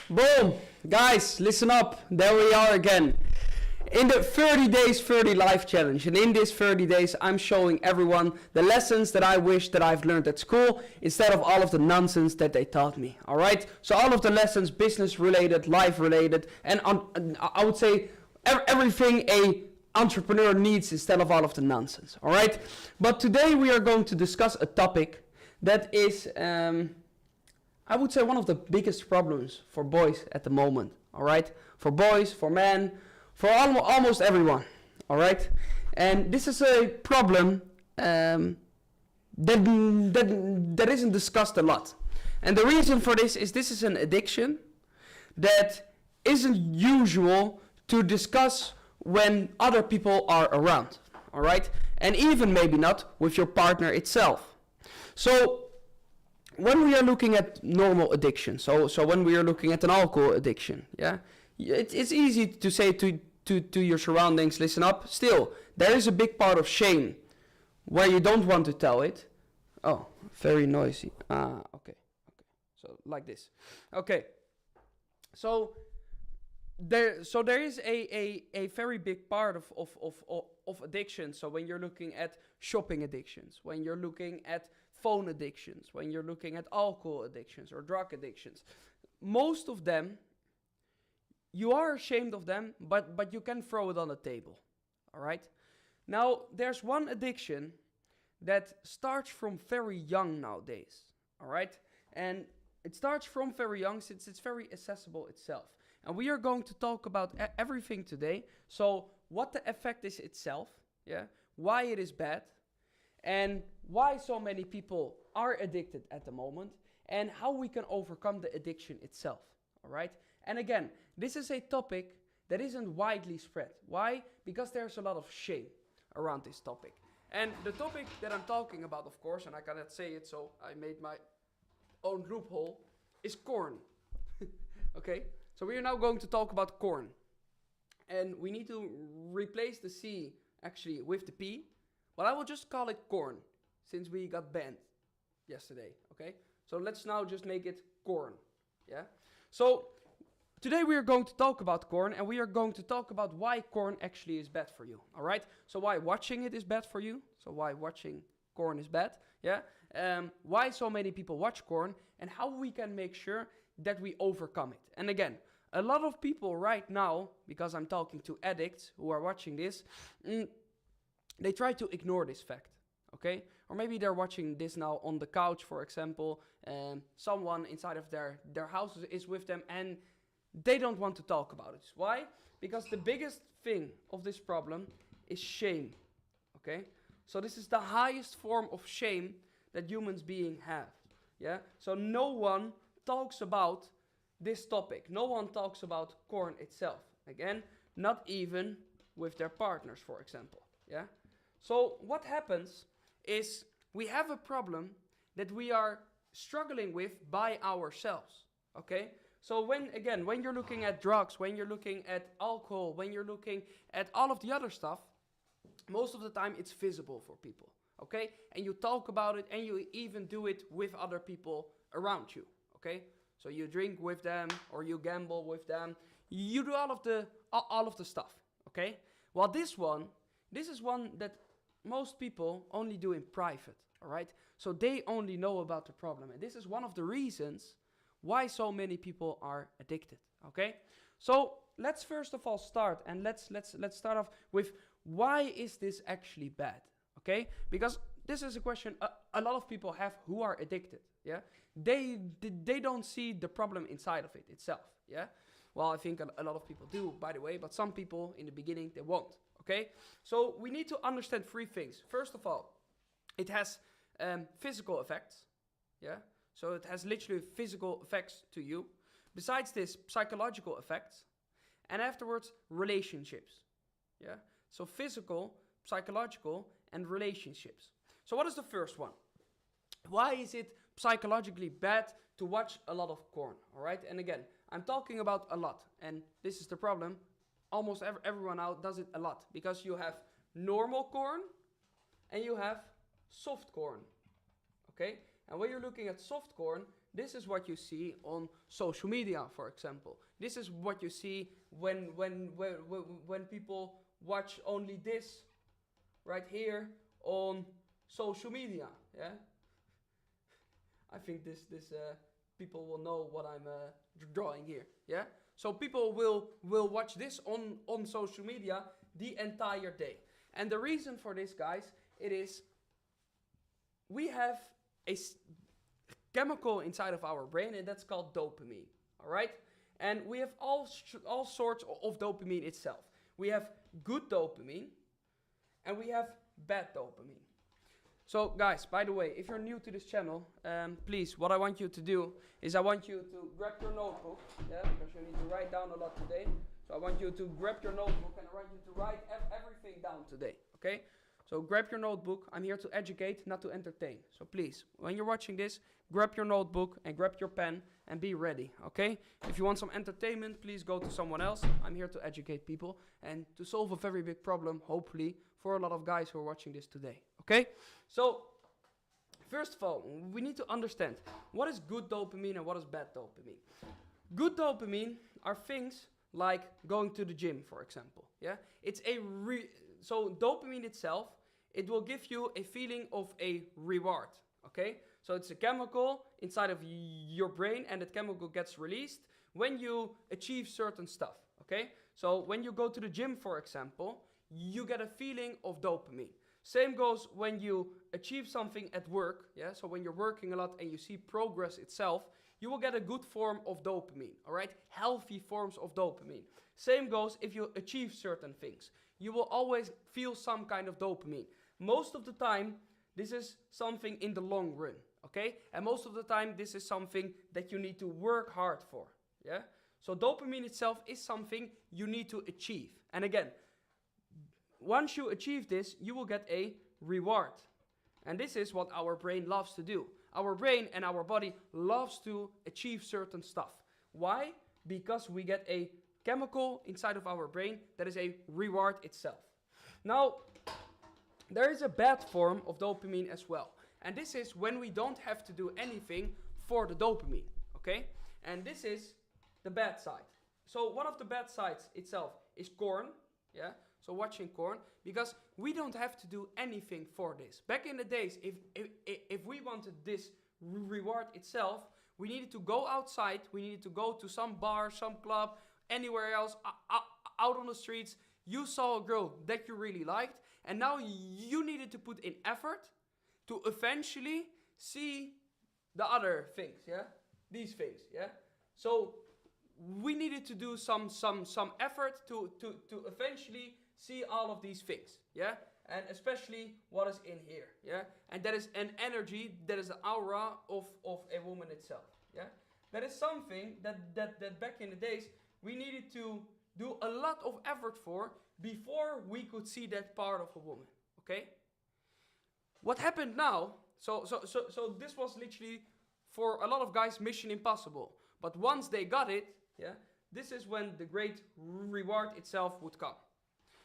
Boom! Guys, listen up. There we are again. In the 30 days 30 life challenge. And in this 30 days, I'm showing everyone the lessons that I wish that I've learned at school instead of all of the nonsense that they taught me. Alright? So all of the lessons, business related, life related, and I would say everything a entrepreneur needs instead of all of the nonsense. Alright? But today we are going to discuss a topic that is, I would say, one of the biggest problems for boys at the moment. Alright? For boys, for men, for almost everyone. Alright? And this is a problem that isn't discussed a lot. And the reason for this is an addiction that isn't usual to discuss when other people are around. Alright? And even maybe not with your partner itself. So when we are looking at normal addiction, so when we are looking at an alcohol addiction, yeah, it's easy to say to your surroundings, listen up. Still, there is a big part of shame where you don't want to tell it. Oh, very noisy. Okay. So like this. Okay. So there is a very big part of addiction. So when you're looking at shopping addictions, when you're looking at phone addictions, when you're looking at alcohol addictions or drug addictions, most of them, you are ashamed of them, but you can throw it on the table. All right? Now, there's one addiction that starts from very young nowadays. All right? And it starts from very young since it's very accessible itself. And we are going to talk about everything today. So what the effect is itself, yeah, why it is bad, and why so many people are addicted at the moment, and how we can overcome the addiction itself. All right? And again, this is a topic that isn't widely spread. Why? Because there's a lot of shame around this topic. And the topic that I'm talking about, of course, and I cannot say it, so I made my own loophole, is corn. Okay? So we are now going to talk about corn. And we need to replace the C actually with the P. But I will just call it corn, since we got banned yesterday. Okay? So let's now just make it corn. Yeah? So today we are going to talk about corn, and we are going to talk about why corn actually is bad for you. All right? So why watching it is bad for you. So why watching corn is bad. Yeah? Why so many people watch corn, and how we can make sure that we overcome it. And again, a lot of people right now, because I'm talking to addicts who are watching this, they try to ignore this fact. Okay? Or maybe they're watching this now on the couch, for example, and someone inside of their house is with them, and they don't want to talk about it. Why? Because the biggest thing of this problem is shame. Okay? So this is the highest form of shame that humans being have. Yeah? So no one talks about this topic. No one talks about corn itself. Again, not even with their partners, for example. Yeah? So what happens is we have a problem that we are struggling with by ourselves. Okay? So when you're looking at drugs, when you're looking at alcohol, when you're looking at all of the other stuff, most of the time it's visible for people. Okay? And you talk about it, and you even do it with other people around you. Okay? So you drink with them, or you gamble with them. You do all of the stuff. Okay? While this is one that most people only do in private. All right? So they only know about the problem. And this is one of the reasons why so many people are addicted. Okay? So let's first of all start, and let's start off with, why is this actually bad? Okay? Because this is a question a lot of people have who are addicted. Yeah? They don't see the problem inside of it itself. Yeah? Well, I think a lot of people do, by the way, but some people in the beginning, they won't. Okay? So we need to understand three things. First of all, it has physical effects. Yeah? So it has literally physical effects to you. Besides this, psychological effects. And afterwards, relationships. Yeah? So physical, psychological, and relationships. So what is the first one? Why is it psychologically bad to watch a lot of corn? All right? And again, I'm talking about a lot. And this is the problem. Almost everyone out does it a lot. Because you have normal corn and you have soft corn. Okay? And when you're looking at soft corn, this is what you see on social media, for example. This is what you see when people watch only this right here on social media. Yeah, I think this people will know what I'm drawing here. Yeah, so people will watch this on social media the entire day. And the reason for this, guys, it is we have a chemical inside of our brain, and that's called dopamine. All right, and we have all sorts of dopamine itself. We have good dopamine, and we have bad dopamine. So guys, by the way, if you're new to this channel, please, what I want you to do is I want you to grab your notebook, yeah, because you need to write down a lot today. So I want you to grab your notebook and I want you to write everything down today, okay? So grab your notebook. I'm here to educate, not to entertain. So please, when you're watching this, grab your notebook and grab your pen and be ready, okay? If you want some entertainment, please go to someone else. I'm here to educate people and to solve a very big problem, hopefully, for a lot of guys who are watching this today, okay? So, first of all, we need to understand what is good dopamine and what is bad dopamine. Good dopamine are things like going to the gym, for example, yeah? It's so dopamine itself, it will give you a feeling of a reward, okay? So it's a chemical inside of your brain, and that chemical gets released when you achieve certain stuff, okay? So when you go to the gym, for example, you get a feeling of dopamine. Same goes when you achieve something at work, yeah? So when you're working a lot and you see progress itself, you will get a good form of dopamine, all right? Healthy forms of dopamine. Same goes if you achieve certain things. You will always feel some kind of dopamine. Most of the time, this is something in the long run, okay? And most of the time, this is something that you need to work hard for, yeah? So dopamine itself is something you need to achieve. And again, once you achieve this, you will get a reward. And this is what our brain loves to do. Our brain and our body loves to achieve certain stuff. Why? Because we get a chemical inside of our brain that is a reward itself. Now, there is a bad form of dopamine as well. And this is when we don't have to do anything for the dopamine, okay? And this is the bad side. So one of the bad sides itself is corn, yeah? So watching corn, because we don't have to do anything for this. Back in the days, if we wanted this reward itself, we needed to go outside, we needed to go to some bar, some club, anywhere else, out on the streets. You saw a girl that you really liked, and now you needed to put in effort to eventually see the other things, yeah? These things, yeah? So we needed to do some effort to eventually see all of these things, yeah? And especially what is in here, yeah? And that is an energy, that is the aura of a woman itself, yeah? That is something that back in the days we needed to do a lot of effort for before we could see that part of a woman, okay? What happened now, so this was literally for a lot of guys mission impossible. But once they got it, yeah, this is when the great reward itself would come.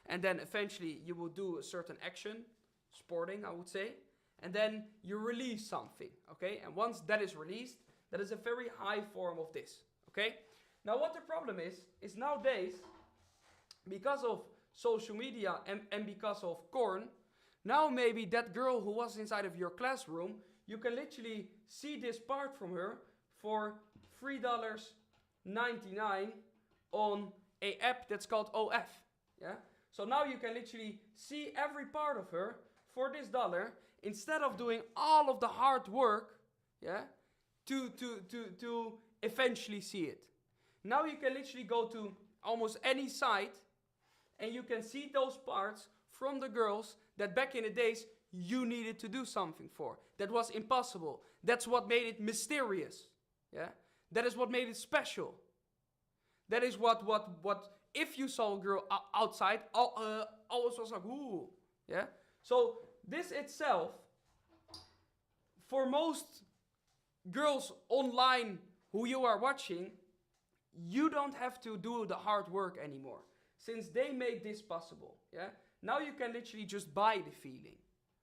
And then eventually you will do a certain action, sporting I would say, and then you release something, okay? And once that is released, that is a very high form of this, okay? Now what the problem is nowadays, because of social media and because of corn, now maybe that girl who was inside of your classroom, you can literally see this part from her for $3.99 on a app that's called OF, yeah? So now you can literally see every part of her for this dollar, instead of doing all of the hard work, yeah, to eventually see it. Now you can literally go to almost any site and you can see those parts from the girls that back in the days you needed to do something for. That was impossible. That's what made it mysterious. Yeah? That is what made it special. That is what if you saw a girl outside, always was like, ooh. Yeah? So this itself, for most girls online who you are watching, you don't have to do the hard work anymore, since they made this possible, yeah? Now you can literally just buy the feeling,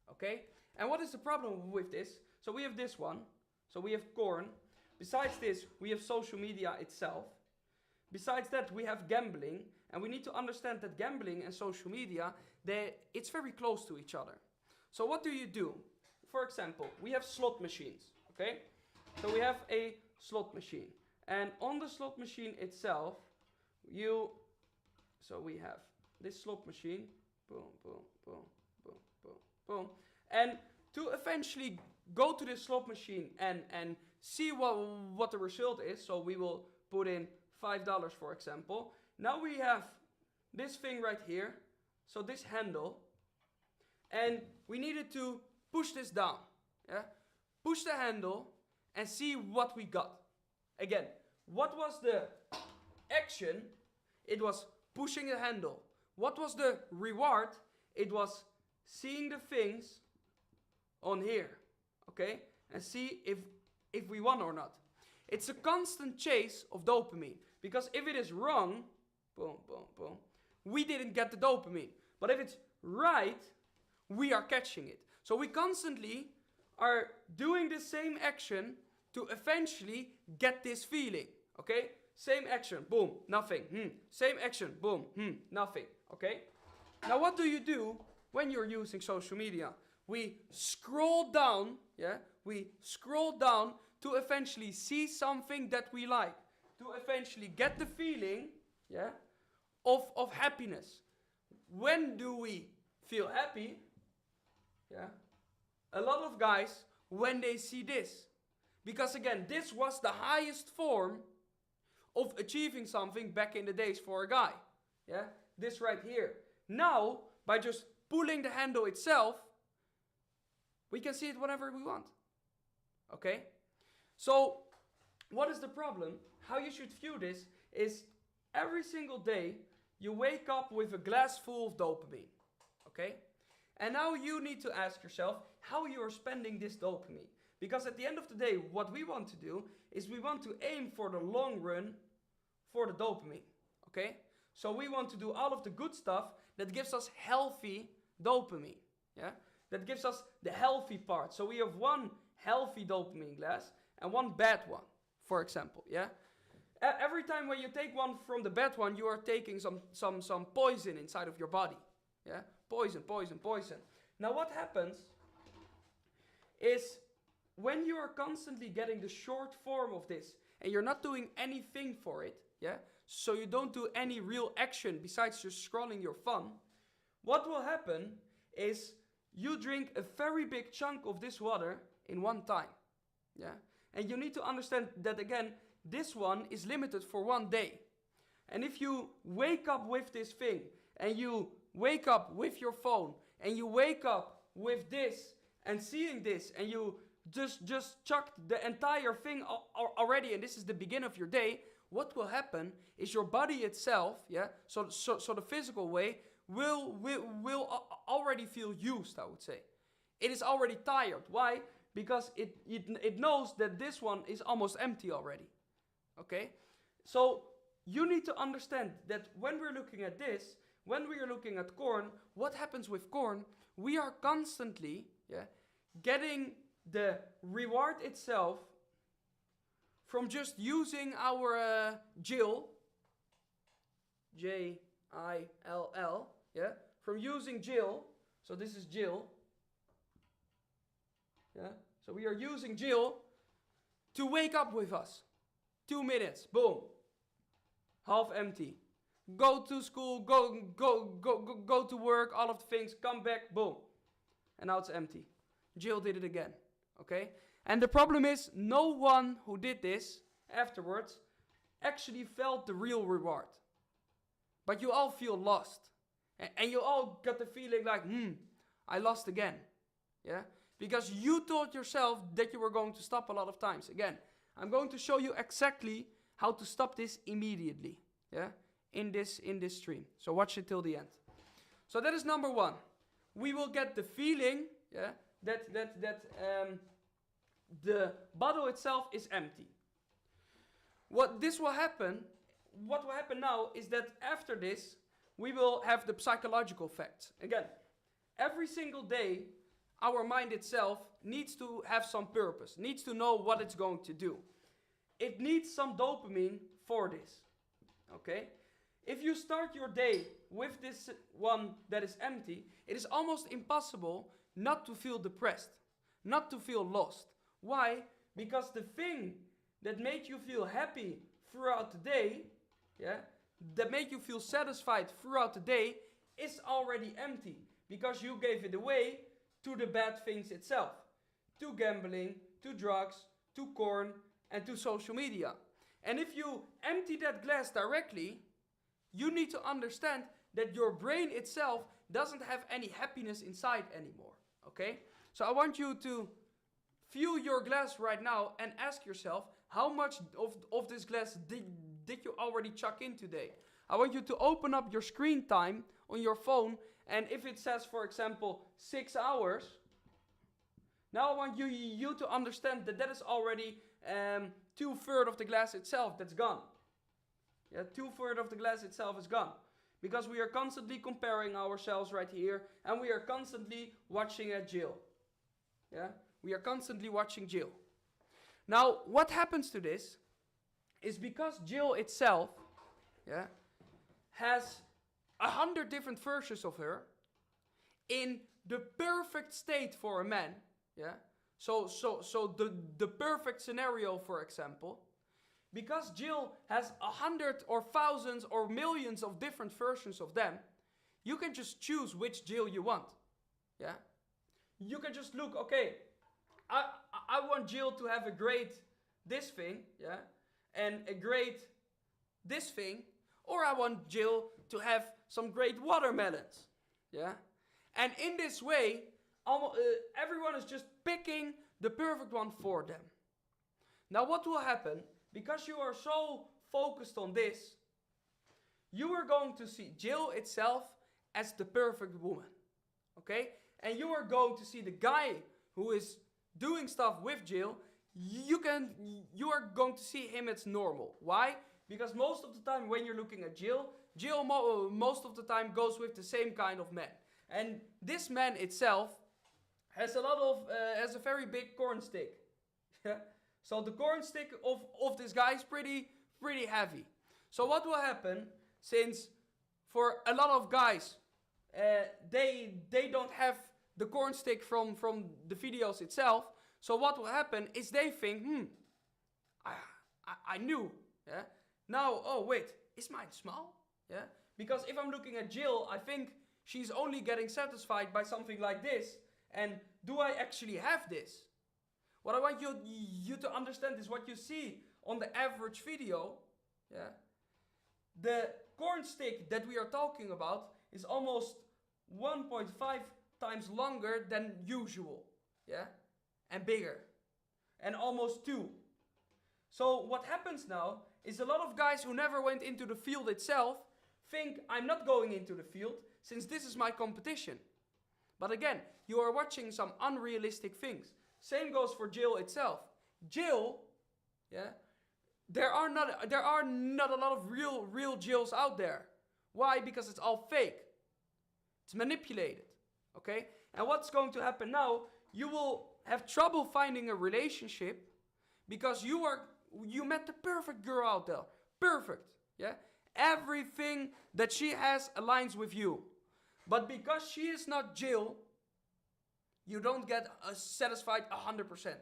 okay? And what is the problem with this? So we have this one, so we have corn. Besides this, we have social media itself. Besides that, we have gambling, and we need to understand that gambling and social media, it's very close to each other. So what do? For example, we have slot machines, okay? So we have a slot machine, and on the slot machine itself, so we have this slot machine, boom, boom, boom, boom, boom, boom, and to eventually go to this slot machine and see what the result is, so we will put in $5, for example. Now we have this thing right here, so this handle, and we needed to push this down, yeah? Push the handle and see what we got. Again, what was the action? It was pushing the handle. What was the reward? It was seeing the things on here, okay? And see if we won or not. It's a constant chase of dopamine. Because if it is wrong, boom, boom, boom, we didn't get the dopamine. But if it's right, we are catching it. So we constantly are doing the same action to eventually get this feeling, okay? Same action, boom, nothing. Same action, boom, nothing, okay? Now what do when you're using social media? We scroll down, yeah? We scroll down to eventually see something that we like. To eventually get the feeling, yeah, of happiness. When do we feel happy? Yeah. A lot of guys, when they see this. Because again, this was the highest form of achieving something back in the days for a guy. Yeah. This right here. Now, by just pulling the handle itself, we can see it whenever we want. Okay? So, what is the problem? How you should view this is every single day you wake up with a glass full of dopamine. Okay? And now you need to ask yourself how you are spending this dopamine. Because at the end of the day, what we want to do is we want to aim for the long run for the dopamine. Okay? So we want to do all of the good stuff that gives us healthy dopamine. Yeah? That gives us the healthy part. So we have one healthy dopamine glass and one bad one, for example. Yeah? Every time when you take one from the bad one, you are taking some poison inside of your body. Yeah? Poison, poison, poison. Now what happens is when you are constantly getting the short form of this and you're not doing anything for it, yeah? So you don't do any real action besides just scrolling your phone, what will happen is you drink a very big chunk of this water in one time. Yeah? And you need to understand that again, this one is limited for 1 day. And if you wake up with this thing and you wake up with your phone and you wake up with this and seeing this and you just chucked the entire thing already and this is the beginning of your day, what will happen is your body itself, yeah, so the physical way will already feel used, I would say. It is already tired. Why? Because it knows that this one is almost empty already. Okay? So you need to understand that when we're looking at this, when we are looking at corn, what happens with corn? We are constantly, yeah, getting the reward itself from just using our Jill, J-I-L-L, yeah, from using Jill, so this is Jill, yeah, so we are using Jill to wake up with us. 2 minutes, boom, half empty. Go to school, go to work, all of the things, come back, boom. And now it's empty. Jill did it again, okay? And the problem is, no one who did this afterwards actually felt the real reward. But you all feel lost. And you all got the feeling like, I lost again. Yeah? Because you told yourself that you were going to stop a lot of times. Again, I'm going to show you exactly how to stop this immediately. Yeah? In this stream. So watch it till the end. So that is number one. We will get the feeling, yeah, that the bottle itself is empty. What will happen now is that after this, we will have the psychological facts. Again, every single day, our mind itself needs to have some purpose, needs to know what it's going to do. it needs some dopamine for this. Okay? If you start your day with this one that is empty, it is almost impossible not to feel depressed, not to feel lost. Why? Because the thing that made you feel happy throughout the day, yeah, that made you feel satisfied throughout the day is already empty because you gave it away to the bad things itself, to gambling, to drugs, to corn, and to social media. And if you empty that glass directly, you need to understand that your brain itself doesn't have any happiness inside anymore. Okay? So I want you to fill your glass right now and ask yourself, how much of this glass did you already chuck in today? I want you to open up your screen time on your phone, and if it says, for example, 6 hours, now I want you to understand that that is already 2/3 of the glass itself that's gone. Yeah, 2/3 of the glass itself is gone. Because we are constantly comparing ourselves right here, and we are constantly watching at Jill. Yeah, we are constantly watching Jill. Now, what happens to this is because Jill itself, yeah, has 100 different versions of her in the perfect state for a man. Yeah. So the perfect scenario, for example, because Jill has 100 or thousands or millions of different versions of them, you can just choose which Jill you want. Yeah. You can just look, okay, I want Jill to have a great this thing, yeah, and a great this thing, or I want Jill to have some great watermelons, yeah. And in this way, everyone is just picking the perfect one for them. Now what will happen, because you are so focused on this, you are going to see Jill itself as the perfect woman, okay? And you are going to see the guy who is doing stuff with Jill, you are going to see him as normal. Why? Because most of the time when you're looking at Jill most of the time goes with the same kind of man. And this man itself has has a very big corn stick. So the corn stick of this guy is pretty heavy. So what will happen, since for a lot of guys, they don't have the corn stick from the videos itself. So what will happen is they think, I knew, yeah. Now, oh wait, is mine small? Yeah. Because if I'm looking at Jill, I think she's only getting satisfied by something like this. And do I actually have this? What I want you to understand is what you see on the average video. Yeah. The corn stick that we are talking about is almost 1.5 times longer than usual. Yeah. And bigger. And almost 2. So what happens now is a lot of guys who never went into the field itself think, I'm not going into the field since this is my competition. But again, you are watching some unrealistic things. Same goes for Jill itself. Jill, yeah, there are not a lot of real Jills out there. Why? Because it's all fake. It's manipulated. Okay? And what's going to happen now? You will have trouble finding a relationship because you met the perfect girl out there. Perfect. Yeah? Everything that she has aligns with you. But because she is not Jill, you don't get satisfied 100%.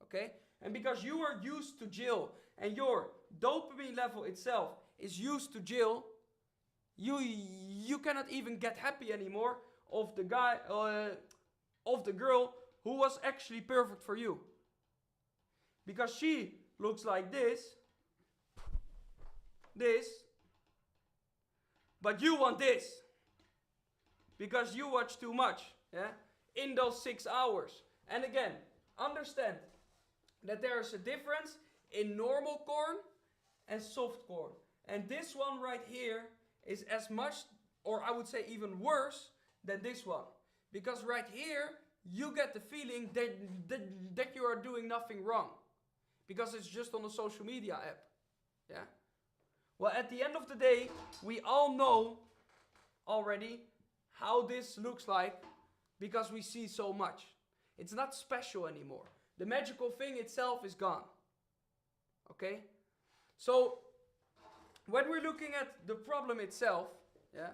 Okay? And because you are used to Jill and your dopamine level itself is used to Jill, you cannot even get happy anymore of the guy, of the girl who was actually perfect for you. Because she looks like this, but you want this. Because you watch too much, yeah? In those 6 hours. And again, understand that there is a difference in normal corn and soft corn. And this one right here is as much, or I would say even worse, than this one. Because right here, you get the feeling that you are doing nothing wrong. Because it's just on a social media app. Yeah? Well, at the end of the day, we all know already how this looks like because we see so much. It's not special anymore. The magical thing itself is gone. Okay? So, when we're looking at the problem itself, yeah,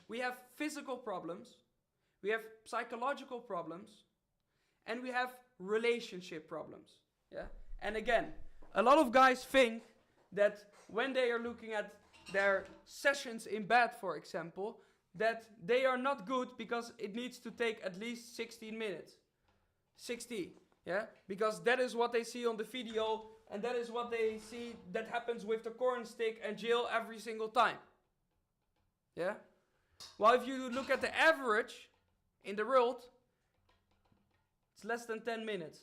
we have physical problems, we have psychological problems, and we have relationship problems. Yeah? And again, a lot of guys think that when they are looking at their sessions in bed, for example, that they are not good because it needs to take at least 16 minutes. 60, yeah? Because that is what they see on the video, and that is what they see that happens with the corn stick and Jill every single time. Yeah? Well, if you look at the average in the world, it's less than 10 minutes.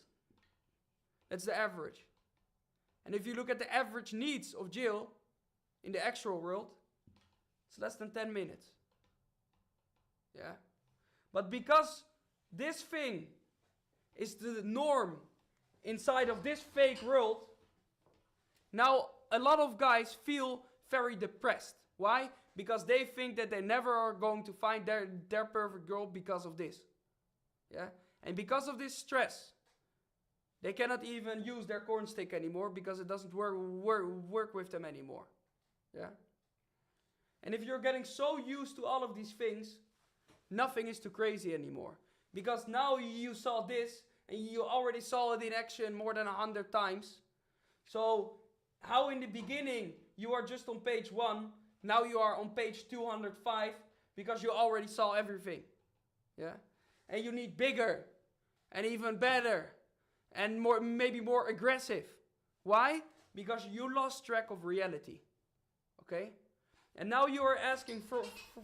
That's the average. And if you look at the average needs of Jill in the actual world, it's less than 10 minutes. Yeah? But because this thing is the norm inside of this fake world, now a lot of guys feel very depressed. Why? Because they think that they never are going to find their perfect girl because of this. Yeah? And because of this stress, they cannot even use their corn stick anymore because it doesn't work with them anymore. Yeah? And if you're getting so used to all of these things, nothing is too crazy anymore. Because now you saw this, and you already saw it in action more than 100 times. So, how in the beginning you are just on page 1, now you are on page 205, because you already saw everything. Yeah? And you need bigger, and even better, and more, maybe more aggressive. Why? Because you lost track of reality. Okay? And now you are asking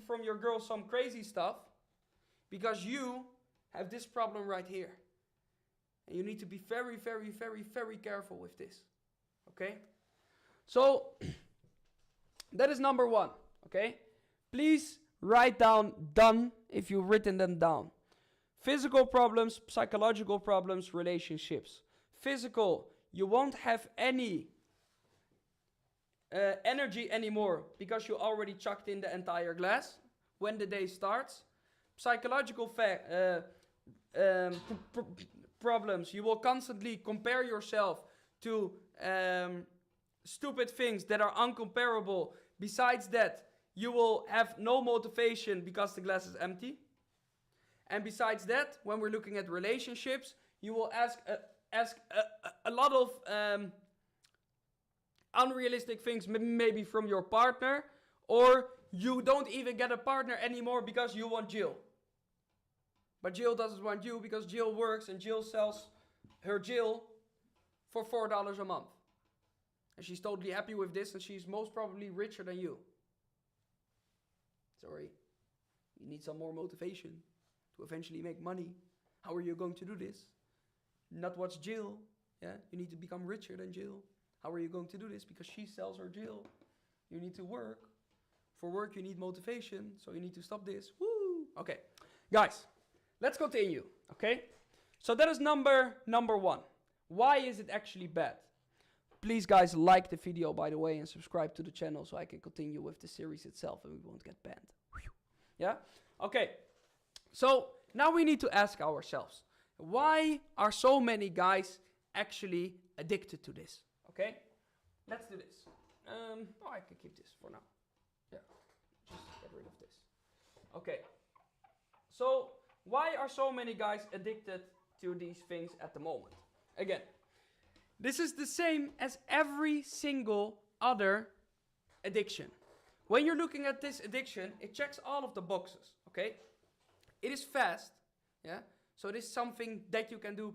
from your girl some crazy stuff, because you have this problem right here. And you need to be very, very, very, very careful with this. Okay? So, that is number 1. Okay? Please write down done if you've written them down. Physical problems, psychological problems, relationships. Physical, you won't have any energy anymore because you already chucked in the entire glass when the day starts. Psychological problems, you will constantly compare yourself to stupid things that are uncomparable. Besides that, you will have no motivation because the glass is empty. And besides that, when we're looking at relationships, you will ask a lot of unrealistic things, maybe from your partner, or you don't even get a partner anymore because you want Jill. But Jill doesn't want you because Jill works and Jill sells her Jill for $4 a month. And she's totally happy with this, and she's most probably richer than you. Sorry. You need some more motivation to eventually make money. How are you going to do this? Not watch Jill. Yeah? You need to become richer than Jill. How are you going to do this? Because she sells her Jill. You need to work. For work, you need motivation. So you need to stop this. Woo! Okay. Guys, let's continue. Okay? So that is number 1. Why is it actually bad? Please, guys, like the video, by the way, and subscribe to the channel so I can continue with the series itself and we won't get banned. Yeah? Okay. So now we need to ask ourselves, why are so many guys actually addicted to this? Okay? Let's do this. I can keep this for now. Yeah. Just get rid of this. Okay. So, why are so many guys addicted to these things at the moment? Again, this is the same as every single other addiction. When you're looking at this addiction, it checks all of the boxes, okay? It is fast, yeah? So this is something that you can do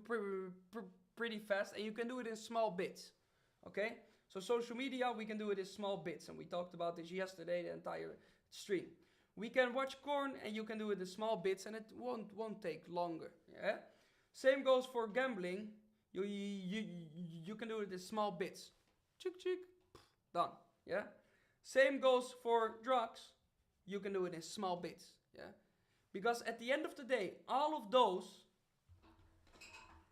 pretty fast, and you can do it in small bits, okay? So social media, we can do it in small bits, and we talked about this yesterday, the entire stream. We can watch porn, and you can do it in small bits, and it won't take longer, yeah? Same goes for gambling. You can do it in small bits. Chick, chick, done, yeah? Same goes for drugs. You can do it in small bits, yeah? Because at the end of the day, all of those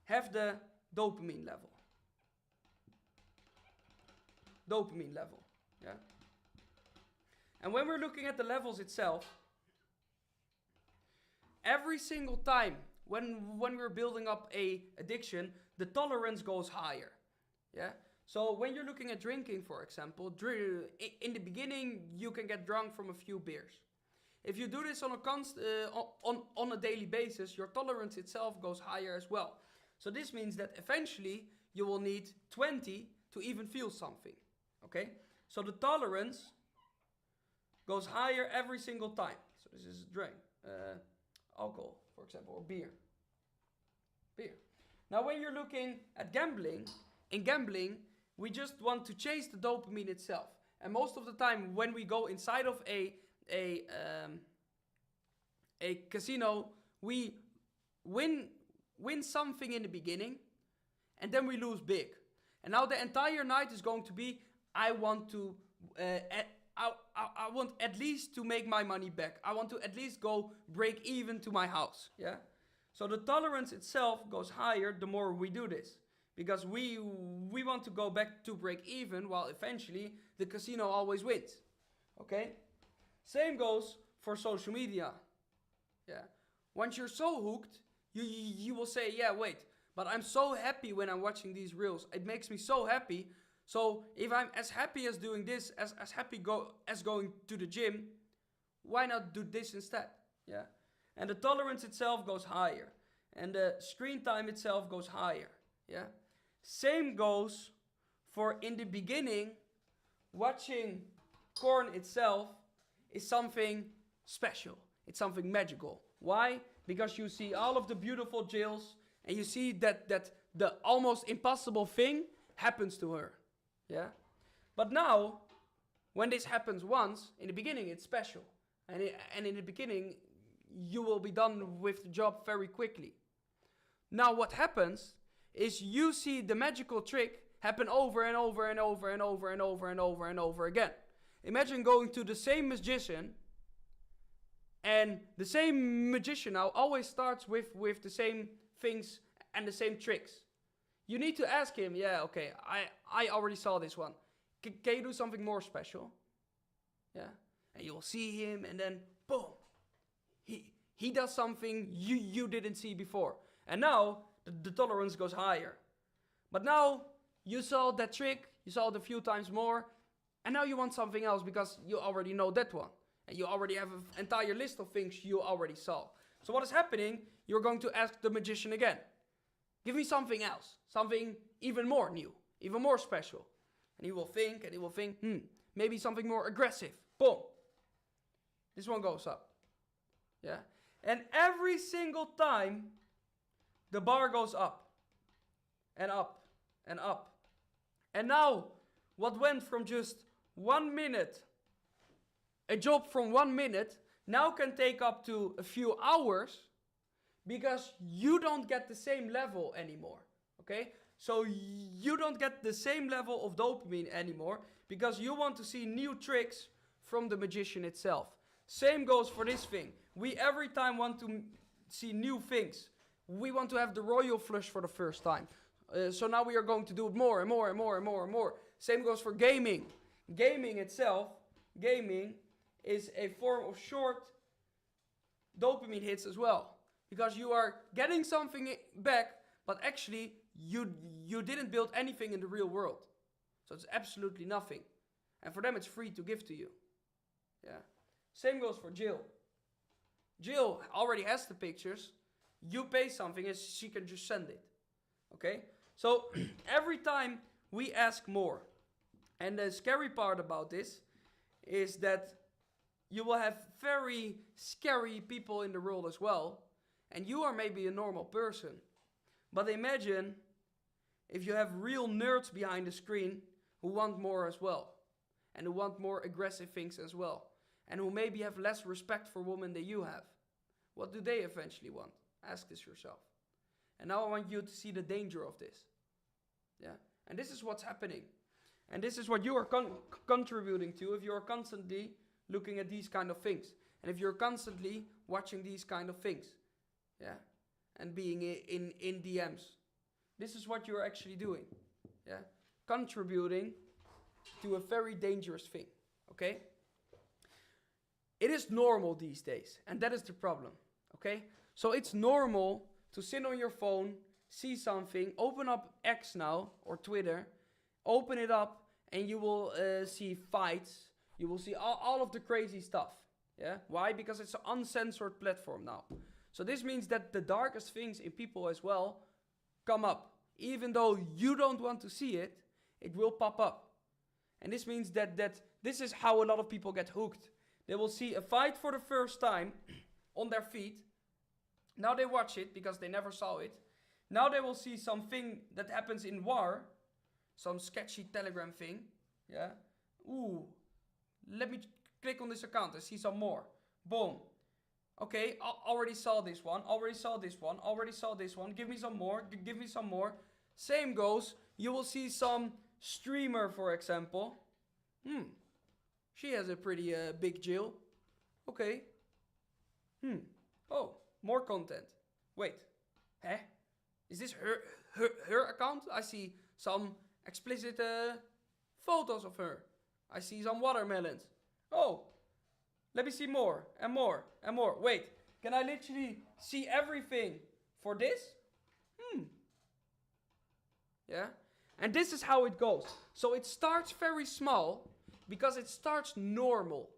have the dopamine level. Dopamine level, yeah? And when we're looking at the levels itself, every single time when we're building up a addiction, the tolerance goes higher, yeah? So when you're looking at drinking, for example, in the beginning you can get drunk from a few beers. If you do this on a daily basis, your tolerance itself goes higher as well. So this means that eventually you will need 20 to even feel something. Okay? So the tolerance goes higher every single time. So this is drink, alcohol, for example, or beer. Beer. Now when you're looking at gambling, in gambling, we just want to chase the dopamine itself. And most of the time when we go inside of a casino, we win something in the beginning, and then we lose big. And now the entire night is going to be, I want at least to make my money back. I want to at least go break even to my house. Yeah. So the tolerance itself goes higher the more we do this, because we want to go back to break even, while eventually the casino always wins. Okay. Same goes for social media. Yeah. Once you're so hooked, you will say, yeah, wait, but I'm so happy when I'm watching these reels. It makes me so happy. So if I'm as happy as doing this, as happy as going to the gym, why not do this instead? Yeah. And the tolerance itself goes higher. And the screen time itself goes higher. Yeah. Same goes for, in the beginning, watching porn itself is something special. It's something magical. Why? Because you see all of the beautiful Jills, and you see that the almost impossible thing happens to her. Yeah? But now, when this happens once, in the beginning it's special. And in the beginning, you will be done with the job very quickly. Now what happens is you see the magical trick happen over and over and over and over and over and over and over again. Imagine going to the same magician, and the same magician now always starts with the same things and the same tricks. You need to ask him, yeah, okay, I already saw this one. Can you do something more special? Yeah. And you will see him, and then boom, he does something you didn't see before. And now the tolerance goes higher. But now you saw that trick, you saw it a few times more, and now you want something else because you already know that one. And you already have an entire list of things you already saw. So what is happening? You're going to ask the magician again. Give me something else. Something even more new. Even more special. And he will think, maybe something more aggressive. Boom. This one goes up. Yeah. And every single time, the bar goes up. And up. And up. And now, what went from just 1 minute, a job from 1 minute, now can take up to a few hours, because you don't get the same level anymore. Okay? So you don't get the same level of dopamine anymore, because you want to see new tricks from the magician itself. Same goes for this thing. We every time want to see new things. We want to have the royal flush for the first time. So now we are going to do it more and more and more and more and more. Same goes for gaming. Gaming itself, gaming is a form of short dopamine hits as well. Because you are getting something back, but actually you didn't build anything in the real world. So it's absolutely nothing. And for them it's free to give to you. Yeah. Same goes for Jill. Jill already has the pictures. You pay something and she can just send it. Okay? So every time we ask more. And the scary part about this is that you will have very scary people in the world as well. And you are maybe a normal person. But imagine if you have real nerds behind the screen who want more as well. And who want more aggressive things as well. And who maybe have less respect for women than you have. What do they eventually want? Ask this yourself. And now I want you to see the danger of this. Yeah? And this is what's happening. And this is what you are contributing to if you are constantly looking at these kind of things. And if you're constantly watching these kind of things. Yeah? And being in DMs. This is what you're actually doing. Yeah? Contributing to a very dangerous thing. Okay? It is normal these days. And that is the problem. Okay? So it's normal to sit on your phone, see something, open up X now, or Twitter, open it up, and you will see fights. You will see all of the crazy stuff. Yeah? Why? Because it's an uncensored platform now. So this means that the darkest things in people as well come up. Even though you don't want to see it, it will pop up. And this means that this is how a lot of people get hooked. They will see a fight for the first time on their feed. Now they watch it because they never saw it. Now they will see something that happens in war. Some sketchy Telegram thing. Yeah. Ooh. Let me click on this account. I see some more. Boom. Okay, I already saw this one. Already saw this one. Already saw this one. Give me some more. Give me some more. Same goes. You will see some streamer, for example. She has a pretty big jail. Okay. Oh, more content. Wait. Huh? Is this her account? I see some explicit photos of her. I see some watermelons. Oh, let me see more and more and more. Wait, can I literally see everything for this? Yeah. And this is how it goes. So it starts very small because it starts normal.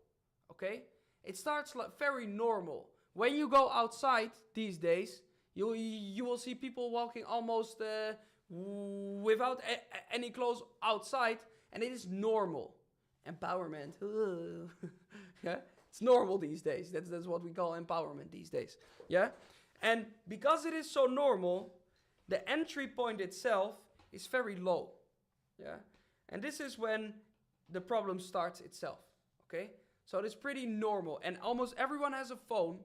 Okay? It starts very normal. When you go outside these days, you will see people walking almost without any clothes outside, and it is normal. Empowerment. Yeah, it's normal these days. That's what we call empowerment these days. Yeah, and because it is so normal, the entry point itself is very low. Yeah, and this is when the problem starts itself. Okay, so it's pretty normal, and almost everyone has a phone.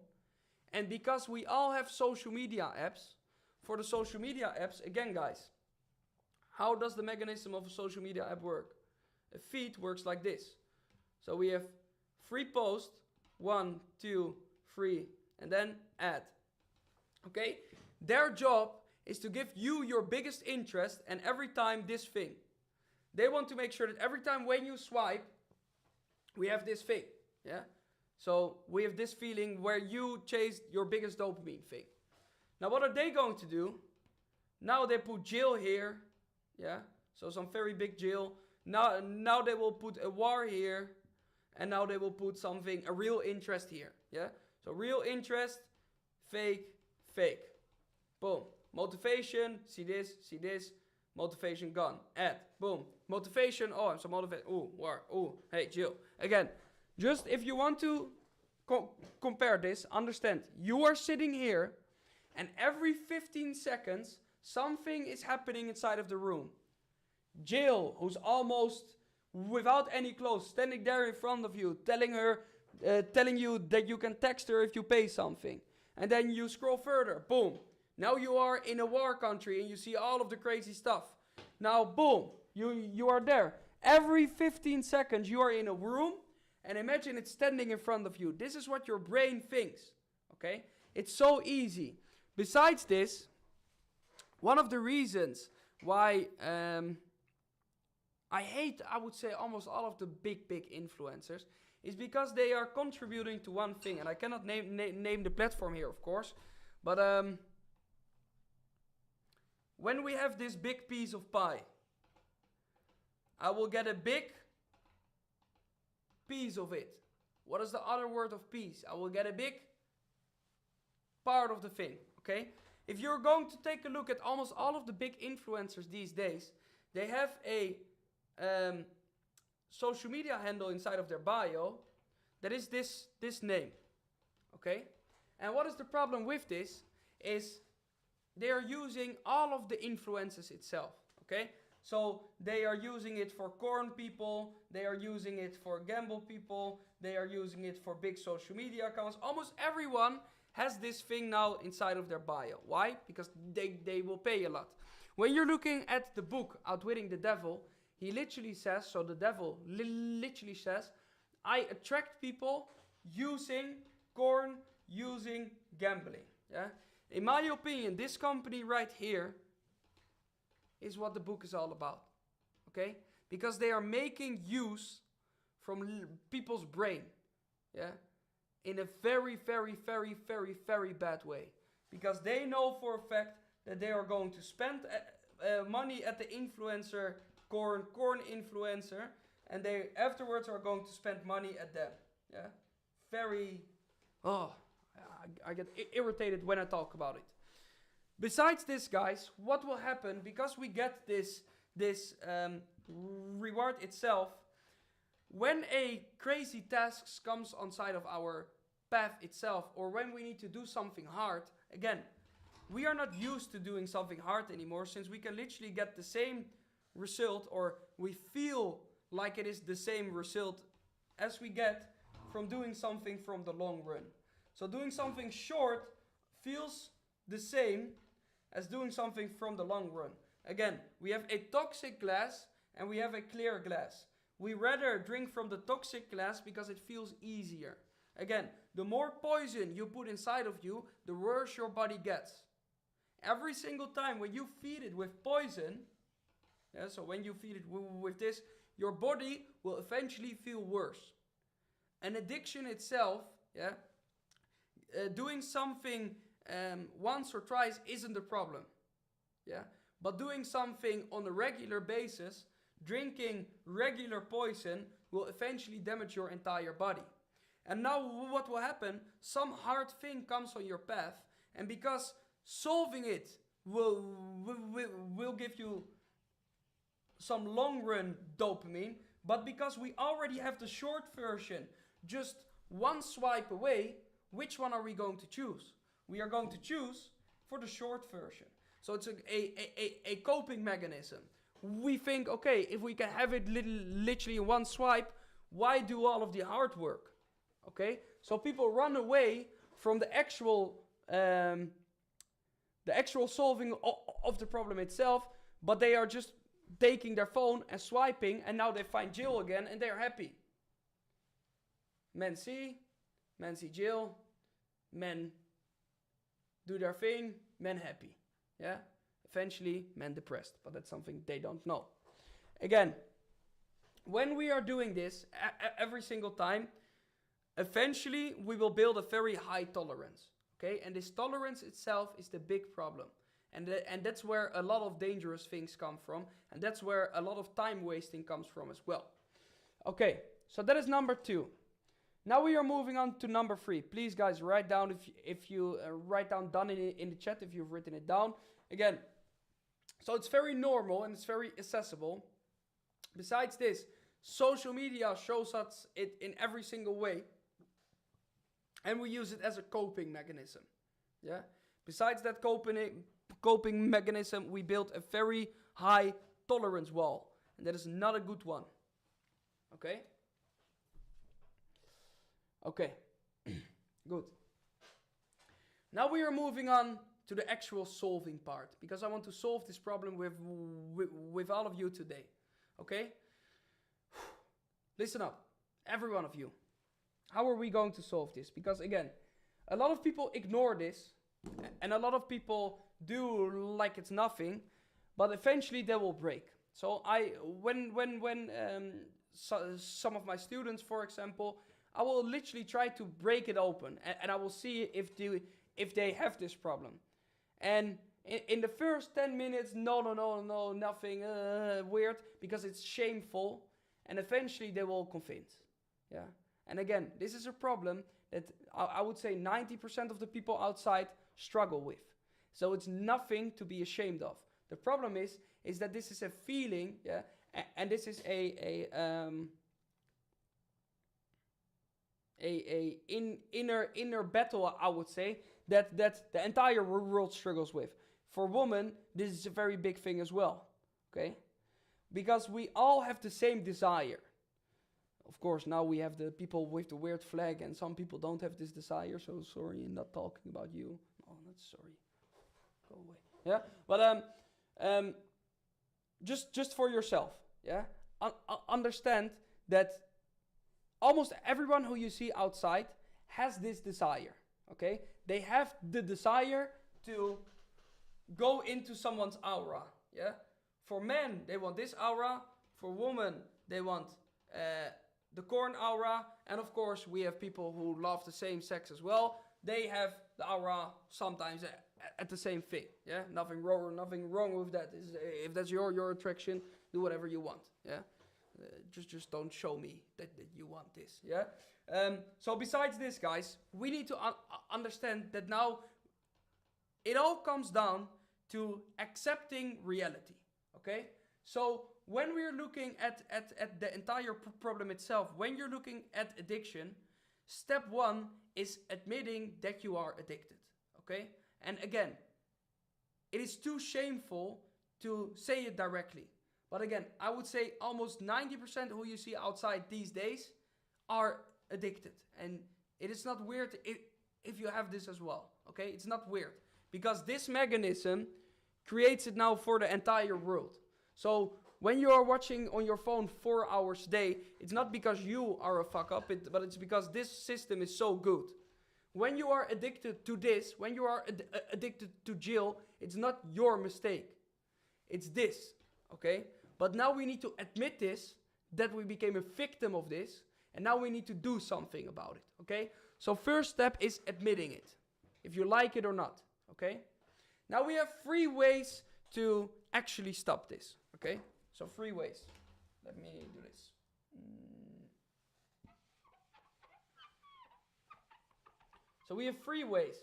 And because we all have social media apps, for the social media apps, again guys, how does the mechanism of a social media app work? A feed works like this. So we have 3 posts, 1, 2, 3, and then add. Okay? Their job is to give you your biggest interest and every time this thing. They want to make sure that every time when you swipe, we have this thing. Yeah? So we have this feeling where you chase your biggest dopamine thing. Now what are they going to do? Now they put jail here. Yeah. So some very big jail. Now they will put a war here. And now they will put something, a real interest here. Yeah. So real interest, fake, fake. Boom. Motivation, see this. Motivation gone. Add. Boom. Motivation. Oh, I'm so motivated. Ooh, war. Ooh, hey, jail. Again. Just if you want to compare this, understand, you are sitting here and every 15 seconds, something is happening inside of the room. Jill, who's almost without any clothes, standing there in front of you, telling you that you can text her if you pay something. And then you scroll further, boom. Now you are in a war country and you see all of the crazy stuff. Now, boom, you are there. Every 15 seconds, you are in a room. And imagine it's standing in front of you. This is what your brain thinks. Okay? It's so easy. Besides this, one of the reasons why I would say, almost all of the big influencers is because they are contributing to one thing. And I cannot name the platform here, of course. But when we have this big piece of pie, I will get a big piece of it. What is the other word of piece? I will get a big part of the thing. Okay? If you're going to take a look at almost all of the big influencers these days, they have a social media handle inside of their bio that is this name. Okay? And what is the problem with this is they are using all of the influencers itself. Okay? So they are using it for corn people, they are using it for gamble people, they are using it for big social media accounts. Almost everyone has this thing now inside of their bio. Why? Because they will pay a lot. When you're looking at the book, Outwitting the Devil, he literally says, so the devil literally says, I attract people using corn, using gambling. Yeah? In my opinion, this company right here is what the book is all about. Okay? Because they are making use from people's brain. Yeah? In a very, very, very, very, very bad way. Because they know for a fact that they are going to spend money at the influencer corn influencer, and they afterwards are going to spend money at them. Yeah, very. Oh, I get irritated when I talk about it. Besides this, guys, what will happen because we get this reward itself? When a crazy task comes on side of our path itself, or when we need to do something hard, again, we are not used to doing something hard anymore, since we can literally get the same result, or we feel like it is the same result as we get from doing something from the long run. So doing something short feels the same as doing something from the long run. Again, we have a toxic glass and we have a clear glass. We rather drink from the toxic glass because it feels easier. Again, the more poison you put inside of you, the worse your body gets. Every single time when you feed it with poison, so when you feed it with this, your body will eventually feel worse. An addiction itself, doing something once or twice isn't the problem. But doing something on a regular basis, drinking regular poison, will eventually damage your entire body. And now what will happen? Some hard thing comes on your path, and because solving it will give you some long run dopamine, but because we already have the short version just one swipe away, which one are we going to choose? We are going to choose for the short version. So it's a coping mechanism. We think, okay, if we can have it literally in one swipe, why do all of the hard work? Okay, so people run away from the actual solving of the problem itself, but they are just taking their phone and swiping, and now they find Jill again and they are happy. Men see Jill, men do their thing, men happy. Yeah, eventually men depressed, but that's something they don't know. Again, when we are doing this every single time, eventually we will build a very high tolerance. Okay, and this tolerance itself is the big problem. And that's where a lot of dangerous things come from. And that's where a lot of time wasting comes from as well. Okay, so that is number 2. Now we are moving on to number 3. Please, guys, write down if you write down done in the chat if you've written it down. Again, so it's very normal and it's very accessible. Besides this, social media shows us it in every single way. And we use it as a coping mechanism. Yeah. Besides that coping mechanism, we built a very high tolerance wall. And that is not a good one. Okay? Okay. Good. Now we are moving on to the actual solving part. Because I want to solve this problem with all of you today. Okay? Listen up. Every one of you. How are we going to solve this? Because again, a lot of people ignore this. And a lot of people do like it's nothing, but eventually they will break. So some of my students, for example, I will literally try to break it open, and I will see if they have this problem. And in the first 10 minutes, no, nothing weird, because it's shameful, and eventually they will convince. Yeah. And again, this is a problem that I would say 90% of the people outside struggle with. So it's nothing to be ashamed of. The problem is that this is a feeling, yeah, and this is inner battle, I would say, that the entire world struggles with. For women, this is a very big thing as well, okay? Because we all have the same desire. Of course, now we have the people with the weird flag, and some people don't have this desire. So sorry, I'm not talking about you. Oh, not sorry. Go away. Yeah, but just for yourself. Yeah, understand that almost everyone who you see outside has this desire. Okay, they have the desire to go into someone's aura. Yeah, for men they want this aura. For women they want the corn aura, and of course we have people who love the same sex as well. They have the aura sometimes at the same thing. Yeah, nothing wrong with that. If that's your attraction, do whatever you want. Yeah, just don't show me that you want this. Yeah. So besides this, guys, we need to understand that now it all comes down to accepting reality. Okay. So when we're looking at the entire problem itself, when you're looking at addiction, step one is admitting that you are addicted. Okay. And again, it is too shameful to say it directly. But again, I would say almost 90% who you see outside these days are addicted. And it is not weird if you have this as well. Okay? It's not weird. Because this mechanism creates it now for the entire world. So when you are watching on your phone 4 hours a day, it's not because you are a fuck up, but it's because this system is so good. When you are addicted to this, when you are addicted to Jill, it's not your mistake. It's this, okay? But now we need to admit this, that we became a victim of this, and now we need to do something about it, okay? So first step is admitting it, if you like it or not, okay? Now we have 3 ways to actually stop this, okay? So 3 ways. Let me do this. So we have 3 ways.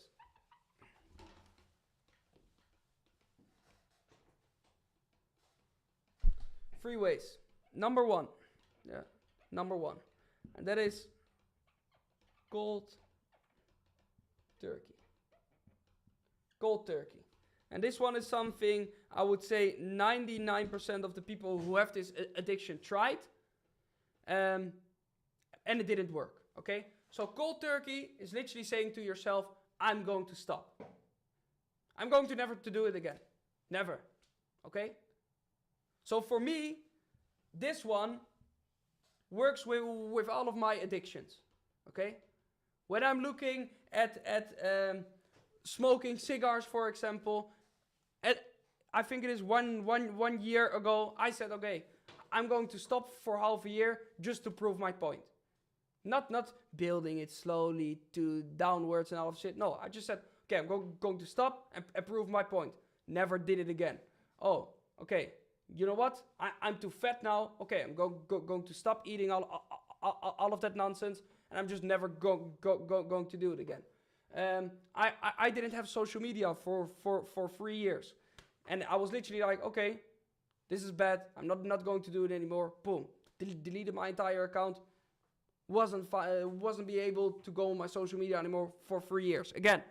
Three ways. Number one. And that is cold turkey. Cold turkey. And this one is something I would say 99% of the people who have this addiction tried. And it didn't work. Okay? So cold turkey is literally saying to yourself, I'm going to stop. I'm going to never to do it again. Never. Okay? So for me, this one works with all of my addictions. Okay? When I'm looking at smoking cigars, for example, I think it is one year ago, I said, okay, I'm going to stop for half a year just to prove my point. Not building it slowly to downwards and all of shit. No, I just said, okay, I'm going to stop and prove my point. Never did it again. Oh, okay. You know what? I'm too fat now. Okay, I'm going to stop eating all of that nonsense, and I'm just never going to do it again. I didn't have social media for 3 years, and I was literally like, okay, this is bad. I'm not going to do it anymore. Boom, deleted my entire account. Wasn't be able to go on my social media anymore for 3 years. Again,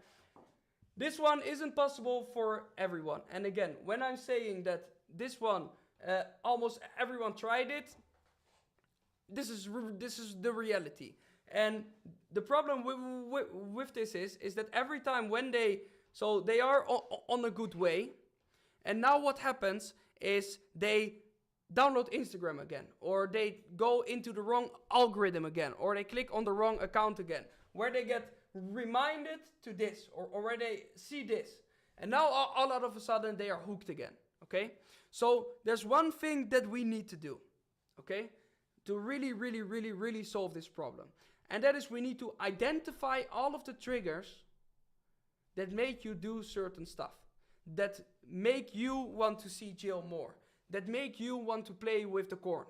this one isn't possible for everyone. And again, when I'm saying that this one, almost everyone tried it, this is the reality. And the problem with this is that every time when they are on a good way, and now what happens is they download Instagram again, or they go into the wrong algorithm again, or they click on the wrong account again, where they get reminded to this, or where they see this, and now all out of a sudden they are hooked again. Okay, so there's one thing that we need to do, okay, to really solve this problem, and that is we need to identify all of the triggers that make you do certain stuff, that make you want to see Jill more, that make you want to play with the corn.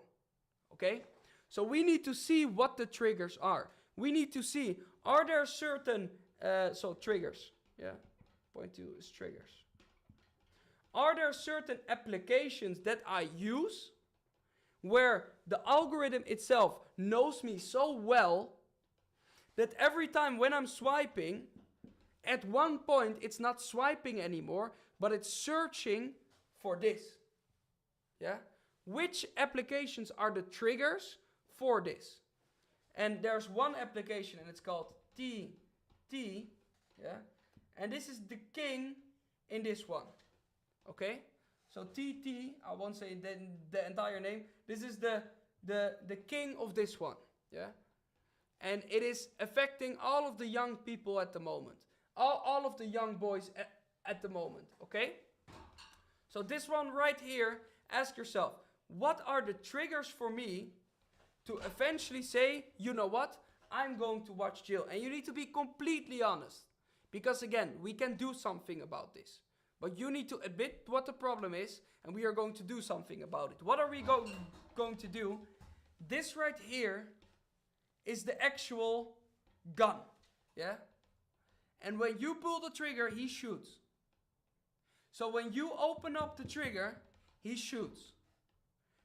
Okay? So we need to see what the triggers are. We need to see, are there certain, triggers. Yeah, point 2 is triggers. Are there certain applications that I use where the algorithm itself knows me so well that every time when I'm swiping, at one point it's not swiping anymore, but it's searching for this. Yeah? Which applications are the triggers for this? And there's one application, and it's called TT. Yeah? And this is the king in this one. Okay? So TT, I won't say the entire name. This is the king of this one. Yeah? And it is affecting all of the young people at the moment. All of the young boys at the moment. Okay? So this one right here, ask yourself, what are the triggers for me to eventually say, you know what, I'm going to watch Jill. And you need to be completely honest. Because again, we can do something about this. But you need to admit what the problem is, and we are going to do something about it. What are we going to do? This right here is the actual gun. Yeah? And when you pull the trigger, he shoots. So when you open up the trigger, he shoots.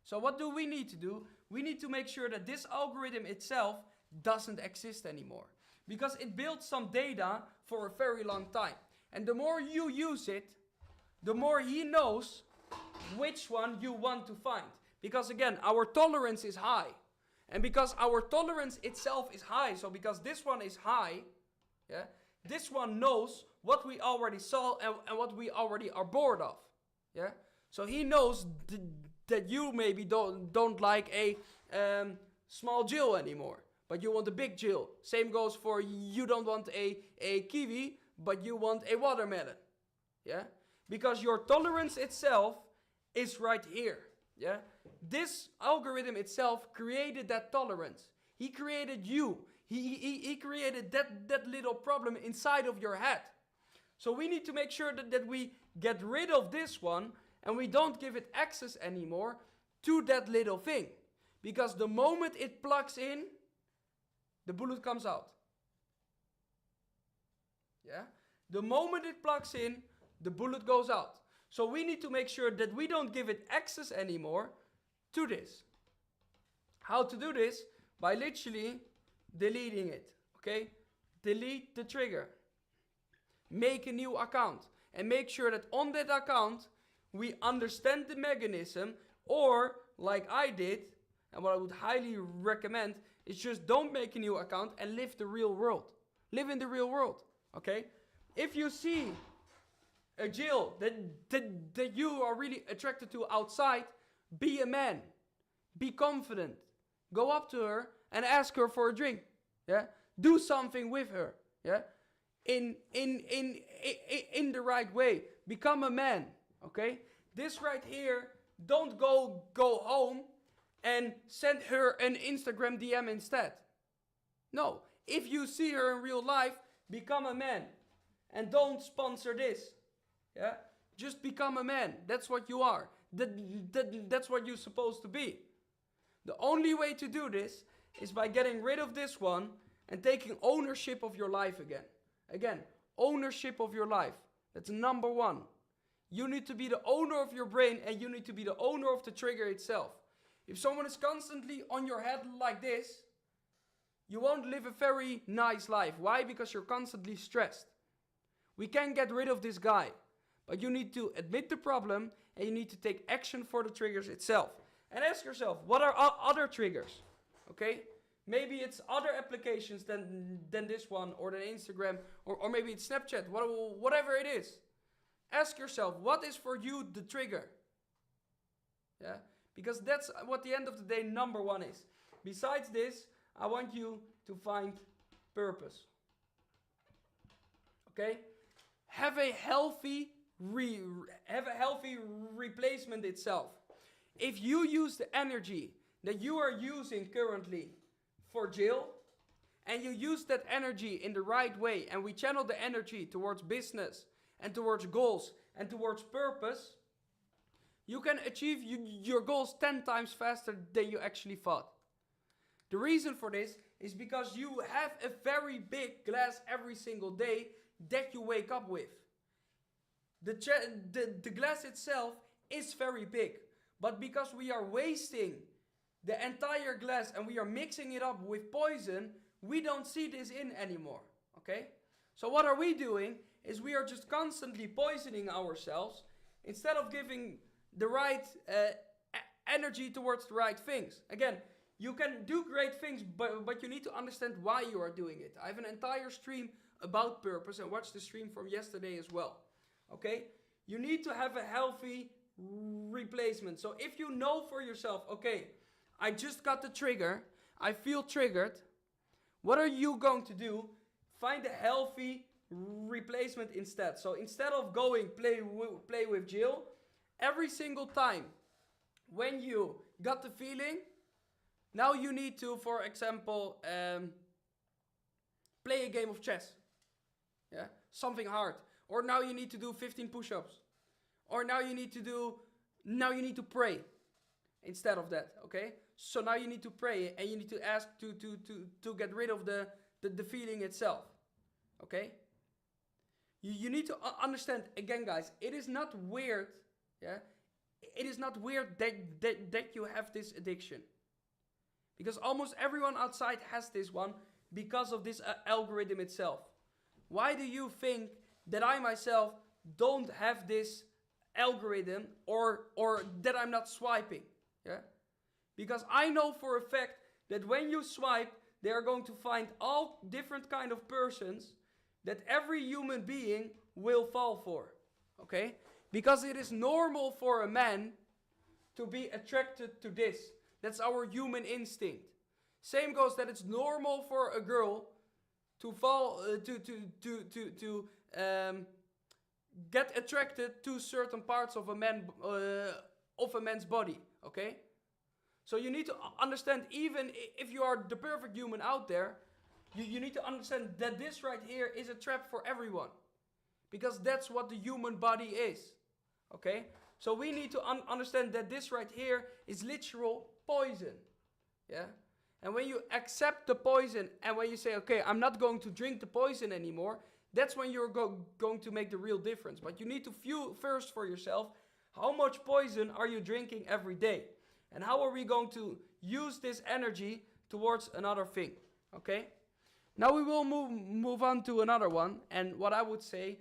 So what do we need to do? We need to make sure that this algorithm itself doesn't exist anymore. Because it builds some data for a very long time. And the more you use it, the more he knows which one you want to find. Because again, our tolerance is high. And because our tolerance itself is high, so because this one is high, yeah, this one knows what we already saw and what we already are bored of. Yeah? So he knows that you maybe don't like a small Jill anymore, but you want a big Jill. Same goes for you don't want a kiwi, but you want a watermelon. Yeah? Because your tolerance itself is right here. Yeah? This algorithm itself created that tolerance. He created you. He created that little problem inside of your head. So we need to make sure that we get rid of this one and we don't give it access anymore to that little thing. Because the moment it plugs in, the bullet comes out. Yeah? The moment it plugs in, the bullet goes out. So we need to make sure that we don't give it access anymore to this. How to do this? By literally deleting it. Okay? Delete the trigger. Make a new account. And make sure that on that account we understand the mechanism, or like I did, and what I would highly recommend is just don't make a new account and live the real world. Live in the real world. Okay? If you see a Jill that you are really attracted to outside, be a man. Be confident. Go up to her and ask her for a drink. Yeah? Do something with her. Yeah? In the right way. Become a man. Okay? This right here, don't go home and send her an Instagram DM instead. No. If you see her in real life, become a man. And don't sponsor this. Yeah? Just become a man. That's what you are. That's what you're supposed to be. The only way to do this is by getting rid of this one and taking ownership of your life again. Again, ownership of your life. That's number one. You need to be the owner of your brain and you need to be the owner of the trigger itself. If someone is constantly on your head like this, you won't live a very nice life. Why? Because you're constantly stressed. We can get rid of this guy. But you need to admit the problem and you need to take action for the triggers itself. And ask yourself, what are other triggers? Okay? Maybe it's other applications than this one or than Instagram or maybe it's Snapchat, whatever it is. Ask yourself, what is for you the trigger? Yeah? Because that's what the end of the day number one is. Besides this, I want you to find purpose. Okay? Have a healthy replacement itself. If you use the energy that you are using currently for Jill, and you use that energy in the right way, and we channel the energy towards business, and towards goals, and towards purpose, you can achieve your goals 10 times faster than you actually thought. The reason for this is because you have a very big glass every single day that you wake up with. The glass itself is very big, but because we are wasting the entire glass and we are mixing it up with poison, we don't see this in anymore, okay? So what are we doing is we are just constantly poisoning ourselves instead of giving the right energy towards the right things. Again, you can do great things, but you need to understand why you are doing it. I have an entire stream about purpose and watch the stream from yesterday as well. Okay? You need to have a healthy replacement. So if you know for yourself, okay, I just got the trigger, I feel triggered, what are you going to do? Find a healthy replacement instead. So instead of going play with Jill, every single time when you got the feeling, now you need to, for example, play a game of chess. Yeah? something hard. Or now you need to do 15 push-ups. Or now you need to pray instead of that, okay? So now you need to pray and you need to ask to get rid of the feeling itself, okay? You need to understand, again guys, it is not weird, yeah? It is not weird that you have this addiction. Because almost everyone outside has this one because of this algorithm itself. Why do you think that I myself don't have this algorithm or that I'm not swiping? Yeah? Because I know for a fact that when you swipe, they are going to find all different kind of persons that every human being will fall for. Okay? Because it is normal for a man to be attracted to this. That's our human instinct. Same goes that it's normal for a girl to fall get attracted to certain parts of a man's body. Okay? So you need to understand, even if you are the perfect human out there, you need to understand that this right here is a trap for everyone. Because that's what the human body is. Okay? So we need to understand that this right here is literal poison. Yeah? And when you accept the poison and when you say, okay, I'm not going to drink the poison anymore, that's when you're going to make the real difference. But you need to feel first for yourself, how much poison are you drinking every day? And how are we going to use this energy towards another thing? Okay? Now we will move on to another one. And what I would say,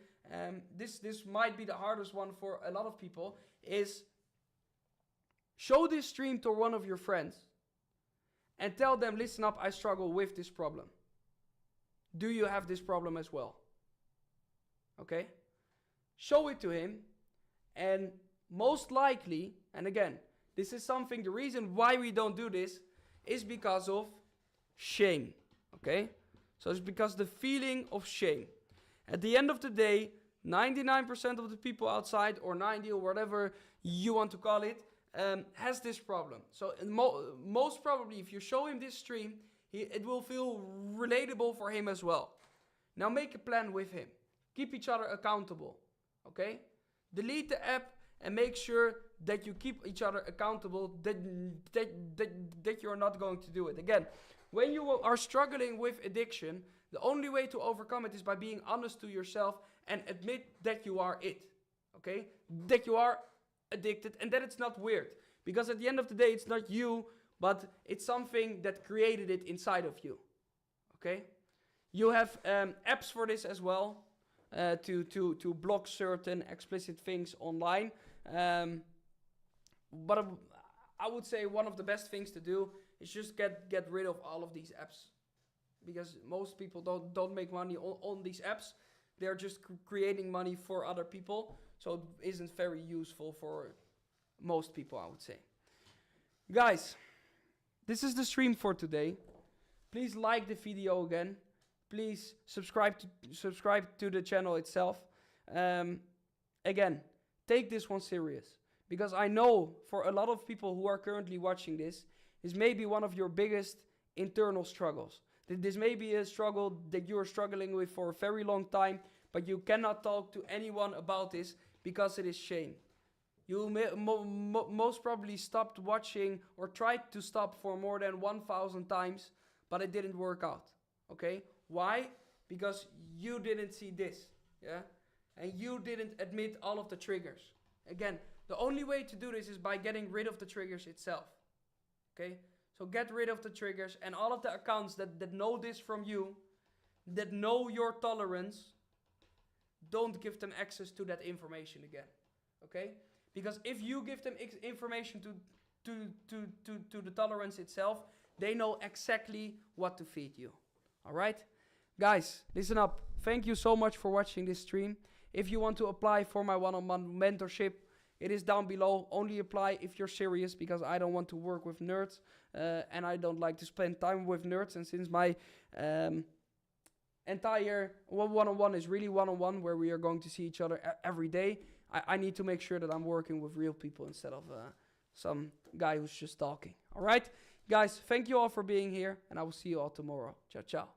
this might be the hardest one for a lot of people, is show this stream to one of your friends and tell them, listen up, I struggle with this problem. Do you have this problem as well? Okay? Show it to him, and most likely, and again, this is something, the reason why we don't do this is because of shame. Okay? So it's because the feeling of shame. At the end of the day, 99% of the people outside, or 90 or whatever you want to call it, has this problem. So most probably if you show him this stream, it will feel relatable for him as well. Now make a plan with him. Keep each other accountable. Okay? Delete the app and make sure that you keep each other accountable, that you're not going to do it. Again, when you are struggling with addiction, the only way to overcome it is by being honest to yourself and admit that you are it. Okay? That you are addicted and that it's not weird. Because at the end of the day, it's not you, but it's something that created it inside of you. Okay? You have apps for this as well. To block certain explicit things online. But I would say one of the best things to do is just get rid of all of these apps. Because most people don't make money on these apps. They're just creating money for other people. So it isn't very useful for most people, I would say. Guys, this is the stream for today. Please like the video again. Please subscribe to the channel itself. Again, take this one serious. Because I know for a lot of people who are currently watching this may be one of your biggest internal struggles. This may be a struggle that you are struggling with for a very long time, but you cannot talk to anyone about this because it is shame. You most probably stopped watching or tried to stop for more than 1,000 times, but it didn't work out. Okay? Why? Because you didn't see this, yeah? And you didn't admit all of the triggers. Again, the only way to do this is by getting rid of the triggers itself, okay? So get rid of the triggers and all of the accounts that know this from you, that know your tolerance, don't give them access to that information again, okay? Because if you give them information to the tolerance itself, they know exactly what to feed you, all right? Guys, listen up. Thank you so much for watching this stream. If you want to apply for my one-on-one mentorship, it is down below. Only apply if you're serious, because I don't want to work with nerds. And I don't like to spend time with nerds. And since my entire one-on-one is really one-on-one, where we are going to see each other every day, I need to make sure that I'm working with real people instead of some guy who's just talking. All right? Guys, thank you all for being here. And I will see you all tomorrow. Ciao, ciao.